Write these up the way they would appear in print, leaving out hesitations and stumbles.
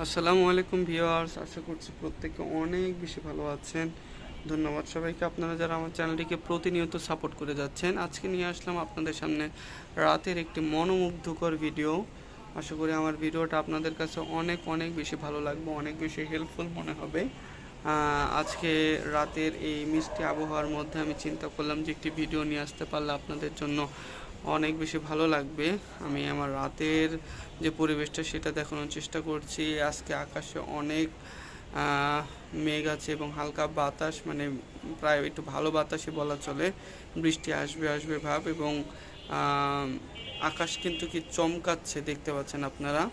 আসসালামু আলাইকুম ভিউয়ার্স, আশা করছি প্রত্যেকে অনেক বেশি ভালো আছেন। ধন্যবাদ সবাইকে, আপনারা যারা আমার চ্যানেলটিকে প্রতিনিয়ত সাপোর্ট করে যাচ্ছেন। আজকে নিয়ে আসলাম আপনাদের সামনে রাতের একটি মনোমুগ্ধকর ভিডিও। আশা করি আমার ভিডিওটা আপনাদের কাছে অনেক অনেক বেশি ভালো লাগবে, অনেক বেশি হেল্পফুল মনে হবে। আজকে রাতের এই মিষ্টি আবহাওয়ার মধ্যে আমি চিন্তা করলাম যে একটি ভিডিও নিয়ে আসতে পারলে আপনাদের জন্য অনেক বেশি ভালো লাগবে। আমি আমার রাতের যে পরিবেশটা সেটা দেখানোর চেষ্টা করছি। আজকে আকাশে অনেক মেঘ আছে এবং হালকা বাতাস, মানে প্রায় একটু ভালো বাতাসই বলা চলে। বৃষ্টি আসবে আসবে ভাব, এবং আকাশ কিন্তু কি চমকাচ্ছে দেখতে পাচ্ছেন আপনারা।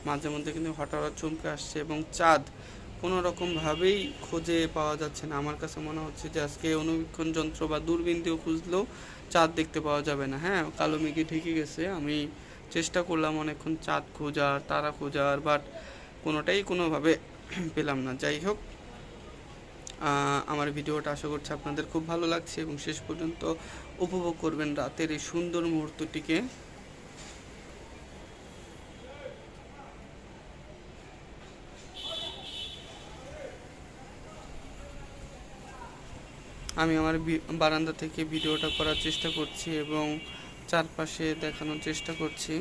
মাঝে মধ্যে কিন্তু হঠাৎ হঠাৎ চমকে আসছে, এবং চাঁদ কোনো রকমভাবেই খুঁজে পাওয়া যাচ্ছে না। আমার কাছে মনে হচ্ছে যে আজকে অনুবীক্ষণ যন্ত্র বা দূরবীন দিয়ে খুঁজলেও চাঁদ দেখতে পাওয়া যাবে না। হ্যাঁ, কালো মেঘে ঢেকে গেছে। আমি চেষ্টা করলাম অনেকক্ষণ চাঁদ খোঁজার, তারা খোঁজার, বাট কোনোটাই কোনোভাবে পেলাম না। যাই হোক, আমার ভিডিওটা আশা করছি আপনাদের খুব ভালো লাগছে এবং শেষ পর্যন্ত উপভোগ করবেন রাতের এই সুন্দর মুহূর্তটিকে। আমি আমার বারান্দা থেকে ভিডিওটা করার চেষ্টা করছি এবং চারপাশে দেখানোর চেষ্টা করছি।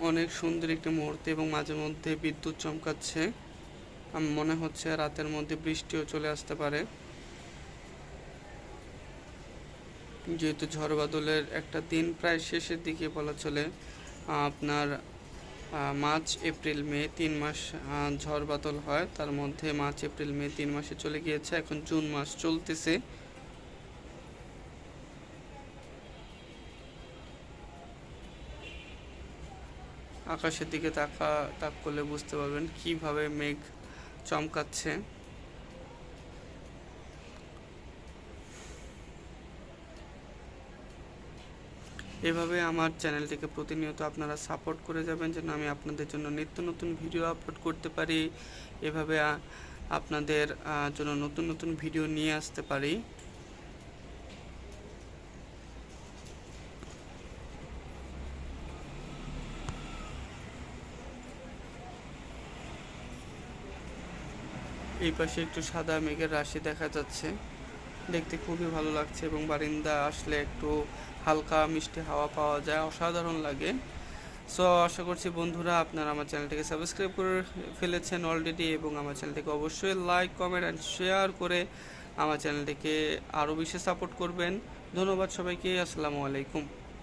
অনেক সুন্দর একটি মুহূর্ত, এবং মাঝে মধ্যে বিদ্যুৎ চমকাচ্ছে। মনে হচ্ছে রাতের মধ্যে বৃষ্টিও চলে আসতে পারে, যেহেতু ঝড় বাদলের একটা দিন প্রায় শেষের দিকে বলা চলে। আপনার মার্চ এপ্রিল মে 3 মাস ঝড় বাদল হয়, তার মধ্যে মার্চ এপ্রিল মে 3 মাসে চলে গিয়েছে, এখন জুন মাস চলতেছে। আকাশের দিকে তাক করলে বুঝতে পারবেন কিভাবে মেঘ চমকাচ্ছে। এভাবে আমার চ্যানেলটিকে প্রতিনিয়ত আপনারা সাপোর্ট করে যাবেন, যেন আমি আপনাদের জন্য নিত্য নতুন ভিডিও আপলোড করতে পারি। এভাবে আপনাদের জন্য নতুন নতুন ভিডিও নিয়ে আসতে পারি। এই পাশে একটু সাদা মেঘের রাশি দেখা যাচ্ছে, দেখতে খুবই ভালো লাগছে, এবং বারিন্দা আসলে একটু হালকা মিষ্টি হাওয়া পাওয়া যায়, অসাধারণ লাগে। সো আশা করছি বন্ধুরা আপনারা আমার চ্যানেলটিকে সাবস্ক্রাইব করে ফেলেছেন অলরেডি, এবং আমার চ্যানেলটিকে অবশ্যই লাইক, কমেন্ট অ্যান্ড শেয়ার করে আমার চ্যানেলটিকে আরও বেশি সাপোর্ট করবেন। ধন্যবাদ সবাইকে। আসসালামু আলাইকুম।